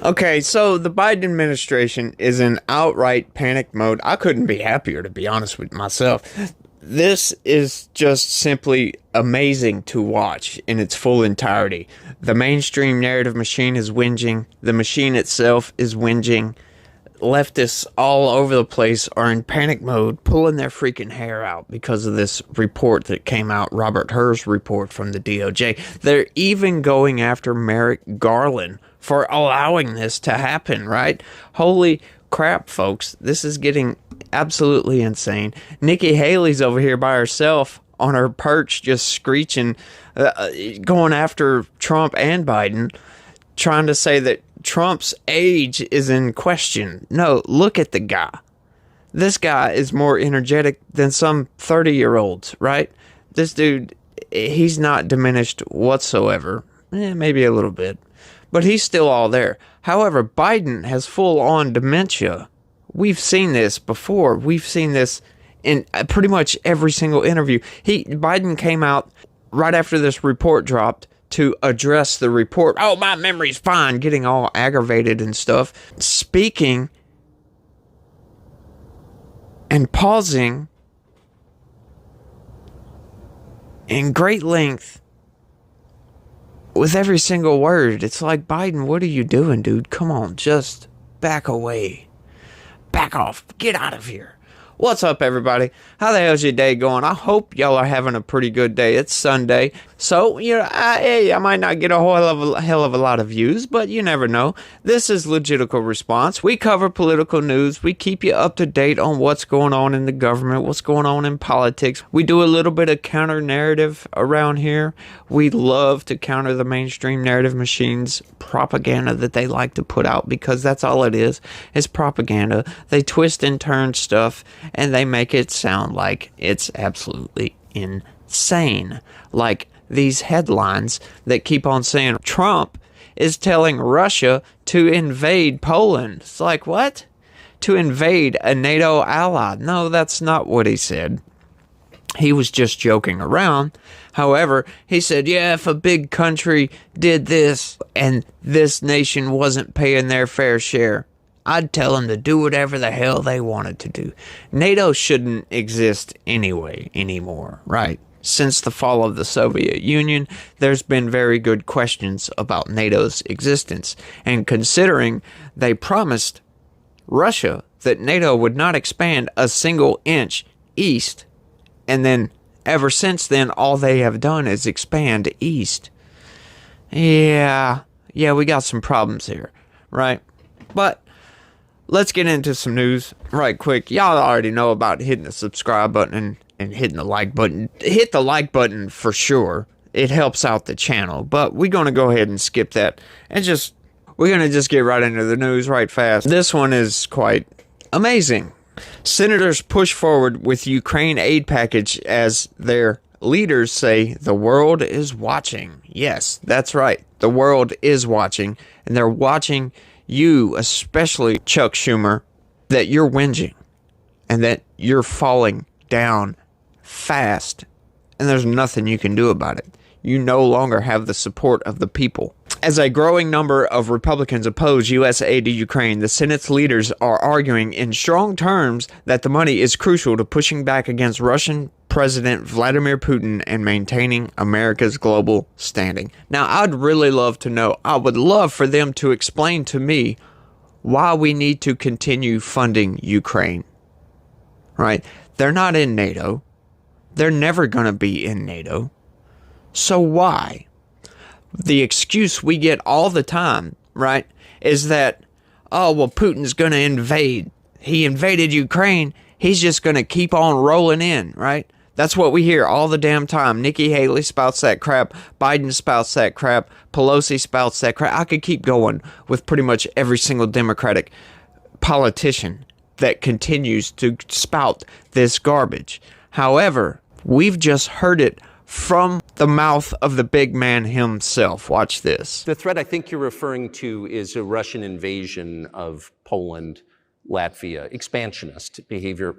Okay, so the Biden administration is in outright panic mode. I couldn't be happier, to be honest with myself. This is just simply amazing to watch in its full entirety. The mainstream narrative machine is whinging, the machine itself is whinging. Leftists all over the place are in panic mode, pulling their freaking hair out because of this report that came out, Robert Hur's report from the DOJ. They're even going after Merrick Garland for allowing this to happen, right? Holy crap, folks. This is getting absolutely insane. Nikki Haley's over here by herself on her perch, just screeching, going after Trump and Biden, trying to say that Trump's age is in question. No, look at the guy. This guy is more energetic than some 30-year-olds, right? This dude, he's not diminished whatsoever. Maybe a little bit. But he's still all there. However, Biden has full-on dementia. We've seen this before. We've seen this in pretty much every single interview. Biden came out right after this report dropped to address the report. Oh, my memory's fine, getting all aggravated and stuff. Speaking and pausing in great length with every single word. It's like, Biden, what are you doing, dude? Come on, just back away. Back off. Get out of here. What's up, everybody? How the hell's your day going? I hope y'all are having a pretty good day. It's Sunday, so I might not get a hell of a lot of views, but you never know. This is Legitical Response. We cover political news. We keep you up to date on what's going on in the government, what's going on in politics. We do a little bit of counter narrative around here. We love to counter the mainstream narrative machine's propaganda that they like to put out, because that's all it is propaganda. They twist and turn stuff, and they make it sound like it's absolutely insane. Like these headlines that keep on saying Trump is telling Russia to invade Poland. It's like, what? To invade a NATO ally? No, that's not what he said. He was just joking around. However, he said, yeah, if a big country did this and this nation wasn't paying their fair share, I'd tell them to do whatever the hell they wanted to do. NATO shouldn't exist anymore, right? Since the fall of the Soviet Union, there's been very good questions about NATO's existence. And considering they promised Russia that NATO would not expand a single inch east, and then ever since then, all they have done is expand east. Yeah, we got some problems here, right? But let's get into some news right quick. Y'all already know about hitting the subscribe button and hitting the like button. Hit the like button for sure. It helps out the channel. But we're going to go ahead and skip that. And we're going to just get right into the news right fast. This one is quite amazing. Senators push forward with Ukraine aid package as their leaders say the world is watching. Yes, that's right. The world is watching. And they're watching you, especially Chuck Schumer, that you're whinging and that you're falling down fast, and there's nothing you can do about it. You no longer have the support of the people. As a growing number of Republicans oppose U.S. aid to Ukraine, the Senate's leaders are arguing in strong terms that the money is crucial to pushing back against Russian President Vladimir Putin and maintaining America's global standing. Now, I'd really love to know, I would love for them to explain to me why we need to continue funding Ukraine, right? They're not in NATO. They're never going to be in NATO. So why? The excuse we get all the time, right, is that, oh, well, Putin's going to invade. He invaded Ukraine. He's just going to keep on rolling in, right? That's what we hear all the damn time. Nikki Haley spouts that crap. Biden spouts that crap. Pelosi spouts that crap. I could keep going with pretty much every single Democratic politician that continues to spout this garbage. However, we've just heard it from the mouth of the big man himself. Watch this. The threat I think you're referring to is a Russian invasion of Poland, Latvia, expansionist behavior.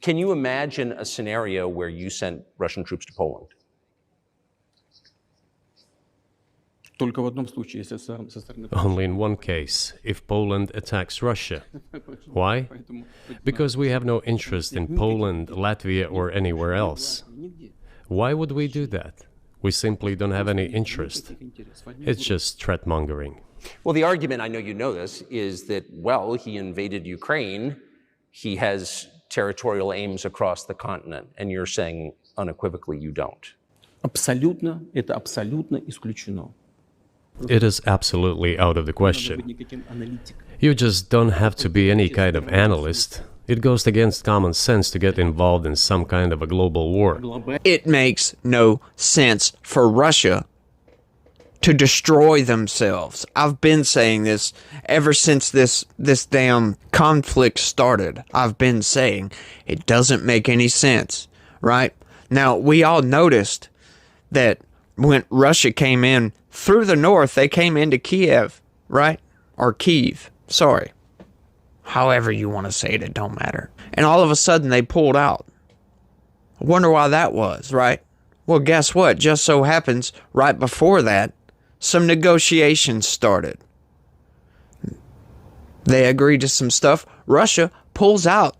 Can you imagine a scenario where you sent Russian troops to Poland? Только в одном случае, если со стороны... Only in one case, if Poland attacks Russia. Why? Because we have no interest in Poland, Latvia, or anywhere else. Why would we do that? We simply don't have any interest. It's just threat mongering. Well, the argument, I know you know this, is that, well, he invaded Ukraine, he has territorial aims across the continent, and you're saying unequivocally you don't. Абсолютно, это абсолютно исключено. It is absolutely out of the question. Никаким аналитиком. You just don't have to be any kind of analyst. It goes against common sense to get involved in some kind of a global war. It makes no sense for Russia to destroy themselves. I've been saying this ever since this damn conflict started. I've been saying it doesn't make any sense, right? Now, we all noticed that when Russia came in through the north, they came into Kiev, right? Or Kyiv, sorry. However you want to say it, it don't matter. And all of a sudden they pulled out. I wonder why that was, right? Well, guess what? Just so happens, right before that, some negotiations started. They agreed to some stuff. Russia pulls out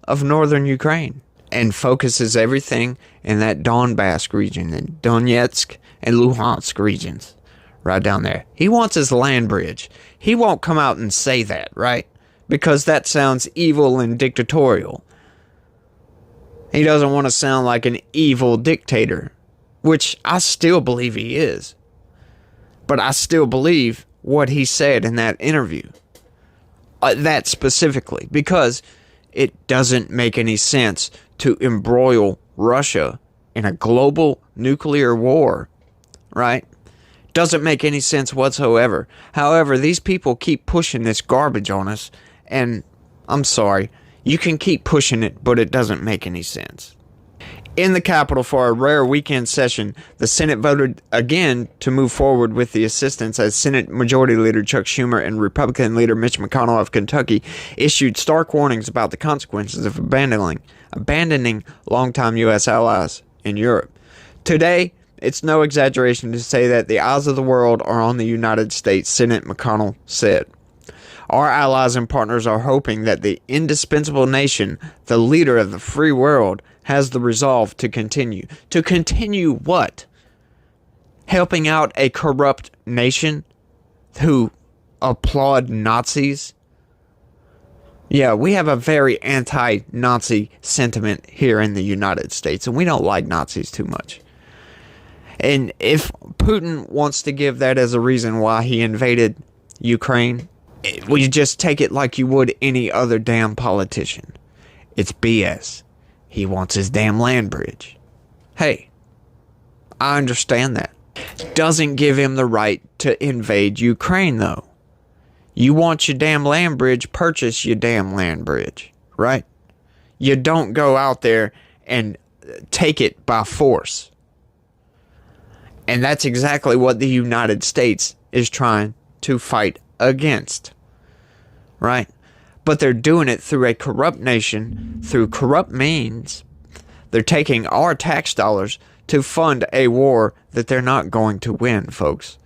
of northern Ukraine and focuses everything in that Donbass region, in Donetsk and Luhansk regions, right down there. He wants his land bridge. He won't come out and say that, right? Because that sounds evil and dictatorial. He doesn't want to sound like an evil dictator, which I still believe he is. But I still believe what he said in that interview. That specifically, because it doesn't make any sense to embroil Russia in a global nuclear war, right? Doesn't make any sense whatsoever. However, these people keep pushing this garbage on us, and I'm sorry, you can keep pushing it, but it doesn't make any sense. In the Capitol for a rare weekend session, the Senate voted again to move forward with the assistance as Senate Majority Leader Chuck Schumer and Republican Leader Mitch McConnell of Kentucky issued stark warnings about the consequences of abandoning longtime U.S. allies in Europe. Today, it's no exaggeration to say that the eyes of the world are on the United States, Senate McConnell said. Our allies and partners are hoping that the indispensable nation, the leader of the free world, has the resolve to continue. To continue what? Helping out a corrupt nation who applaud Nazis? Yeah, we have a very anti-Nazi sentiment here in the United States, and we don't like Nazis too much. And if Putin wants to give that as a reason why he invaded Ukraine, we just take it like you would any other damn politician. It's BS. He wants his damn land bridge. Hey, I understand that. Doesn't give him the right to invade Ukraine, though. You want your damn land bridge, purchase your damn land bridge, right? You don't go out there and take it by force. And that's exactly what the United States is trying to fight against, right? But they're doing it through a corrupt nation, through corrupt means. They're taking our tax dollars to fund a war that they're not going to win, folks.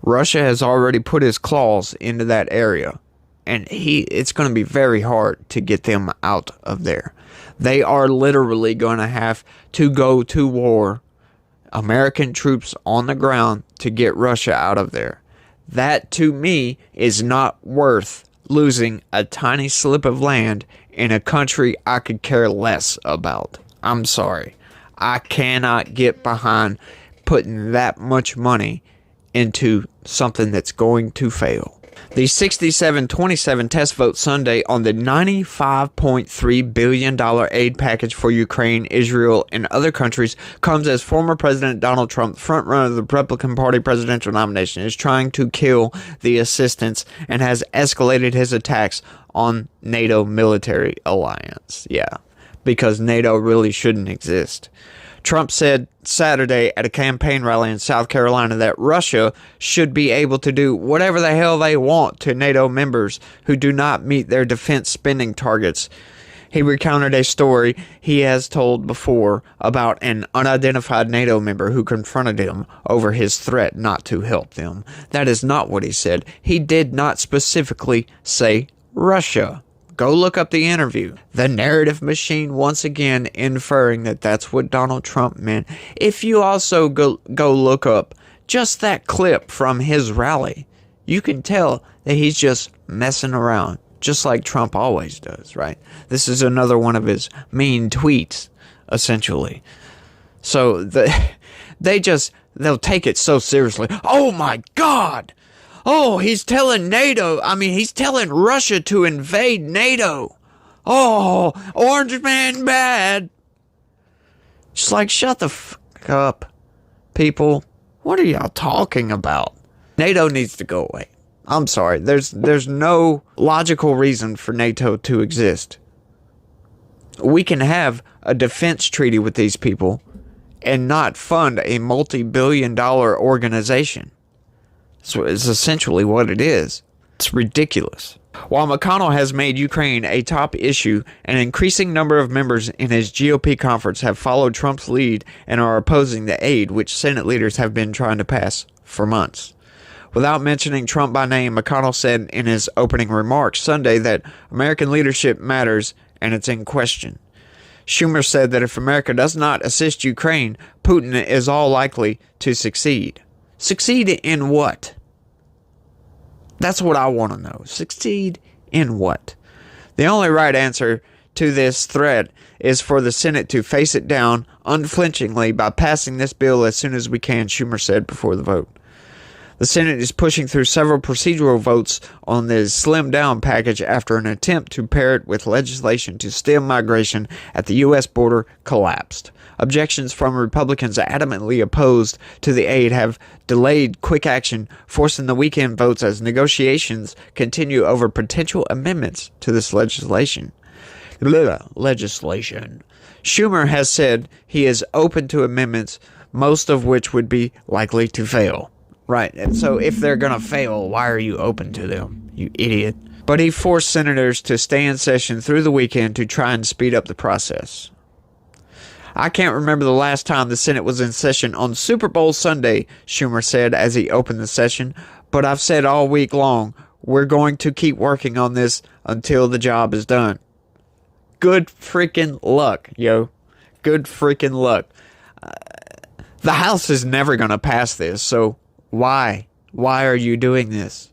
Russia has already put his claws into that area, and it's going to be very hard to get them out of there. They are literally going to have to go to war, American troops on the ground, to get Russia out of there. That, to me, is not worth losing a tiny slip of land in a country I could care less about. I'm sorry. I cannot get behind putting that much money into something that's going to fail. The 67-27 test vote Sunday on the $95.3 billion aid package for Ukraine, Israel, and other countries comes as former President Donald Trump, frontrunner of the Republican Party presidential nomination, is trying to kill the assistance and has escalated his attacks on NATO military alliance. Yeah, because NATO really shouldn't exist. Trump said Saturday at a campaign rally in South Carolina that Russia should be able to do whatever the hell they want to NATO members who do not meet their defense spending targets. He recounted a story he has told before about an unidentified NATO member who confronted him over his threat not to help them. That is not what he said. He did not specifically say Russia. Go look up the interview. The narrative machine once again inferring that that's what Donald Trump meant. If you also go look up just that clip from his rally, you can tell that he's just messing around. Just like Trump always does, right? This is another one of his mean tweets, essentially. So they'll take it so seriously. Oh my God! Oh, he's telling he's telling Russia to invade NATO. Oh, Orange Man bad. Just like, shut the fuck up, people. What are y'all talking about? NATO needs to go away. I'm sorry, there's no logical reason for NATO to exist. We can have a defense treaty with these people and not fund a multi-billion-dollar organization. So it's essentially what it is. It's ridiculous. While McConnell has made Ukraine a top issue, an increasing number of members in his GOP conference have followed Trump's lead and are opposing the aid which Senate leaders have been trying to pass for months. Without mentioning Trump by name, McConnell said in his opening remarks Sunday that American leadership matters and it's in question. Schumer said that if America does not assist Ukraine, Putin is all likely to succeed. Succeed in what? That's what I want to know. Succeed in what? The only right answer to this threat is for the Senate to face it down unflinchingly by passing this bill as soon as we can, Schumer said before the vote. The Senate is pushing through several procedural votes on the slimmed-down package after an attempt to pair it with legislation to stem migration at the U.S. border collapsed. Objections from Republicans adamantly opposed to the aid have delayed quick action, forcing the weekend votes as negotiations continue over potential amendments to this legislation. Schumer has said he is open to amendments, most of which would be likely to fail. Right, and so if they're going to fail, why are you open to them, you idiot? But he forced senators to stay in session through the weekend to try and speed up the process. I can't remember the last time the Senate was in session on Super Bowl Sunday, Schumer said as he opened the session, but I've said all week long, we're going to keep working on this until the job is done. Good freaking luck, yo. Good freaking luck. The House is never going to pass this, so why? Why are you doing this?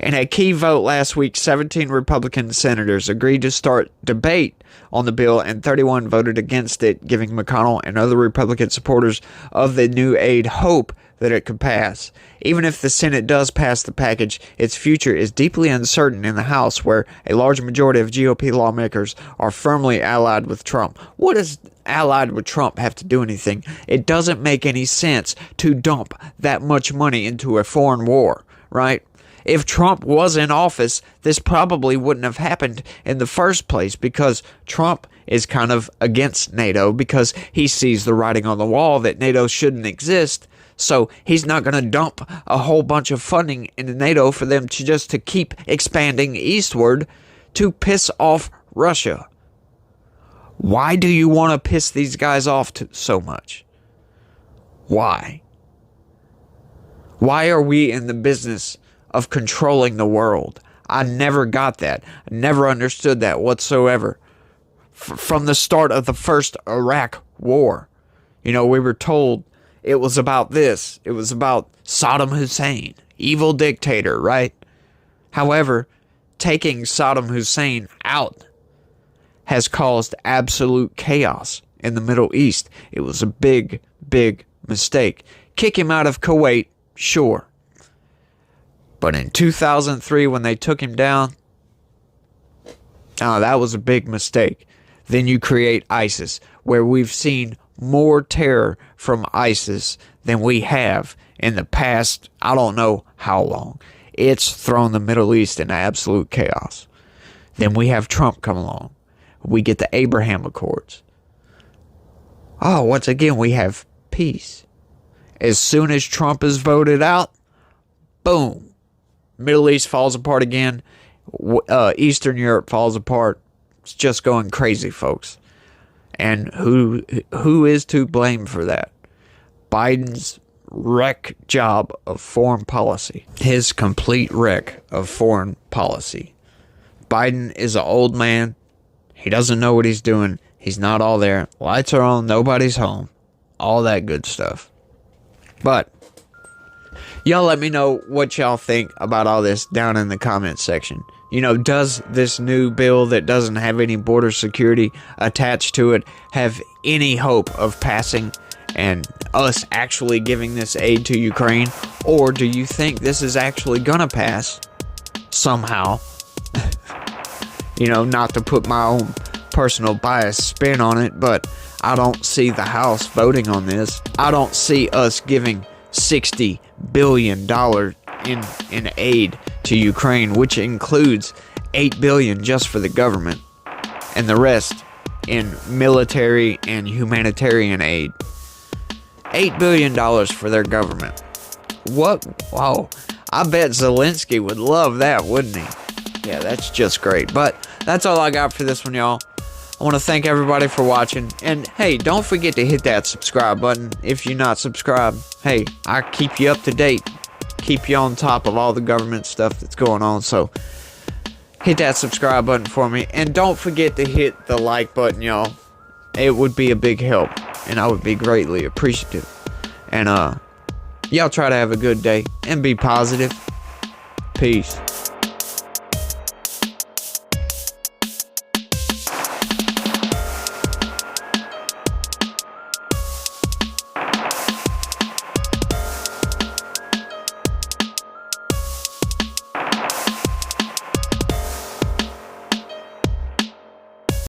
In a key vote last week, 17 Republican senators agreed to start debate on the bill and 31 voted against it, giving McConnell and other Republican supporters of the new aid hope that it could pass. Even if the Senate does pass the package, its future is deeply uncertain in the House, where a large majority of GOP lawmakers are firmly allied with Trump. What does allied with Trump have to do anything? It doesn't make any sense to dump that much money into a foreign war, right? If Trump was in office, this probably wouldn't have happened in the first place, because Trump is kind of against NATO because he sees the writing on the wall that NATO shouldn't exist. So he's not going to dump a whole bunch of funding into NATO for them to keep expanding eastward to piss off Russia. Why do you want to piss these guys off so much? Why? Why are we in the business of controlling the world? I never got that. I never understood that whatsoever. From the start of the first Iraq war, we were told it was about this. It was about Saddam Hussein, evil dictator, right? However, taking Saddam Hussein out has caused absolute chaos in the Middle East. It was a big, big mistake. Kick him out of Kuwait, sure. But in 2003, when they took him down, that was a big mistake. Then you create ISIS, where we've seen more terror from ISIS than we have in the past, I don't know how long. It's thrown the Middle East into absolute chaos. Then we have Trump come along. We get the Abraham Accords. Once again, we have peace. As soon as Trump is voted out, boom. Middle East falls apart again. Eastern Europe falls apart. It's just going crazy, folks. And who is to blame for that? Biden's wreck job of foreign policy. His complete wreck of foreign policy. Biden is an old man. He doesn't know what he's doing. He's not all there. Lights are on. Nobody's home. All that good stuff. But y'all let me know what y'all think about all this down in the comments section. You know, does this new bill that doesn't have any border security attached to it have any hope of passing and us actually giving this aid to Ukraine? Or do you think this is actually gonna pass somehow? You know, not to put my own personal bias spin on it, but I don't see the House voting on this. I don't see us giving $60 billion in aid to Ukraine, which includes $8 billion just for the government, and the rest in military and humanitarian aid. $8 billion for their government. What? Wow. I bet Zelensky would love that, wouldn't he? Yeah, that's just great. But that's all I got for this one, y'all. I want to thank everybody for watching. And hey, don't forget to hit that subscribe button if you're not subscribed. Hey, I keep you up to date. Keep you on top of all the government stuff that's going on. So hit that subscribe button for me. And don't forget to hit the like button, y'all. It would be a big help. And I would be greatly appreciative. And y'all try to have a good day. And be positive. Peace.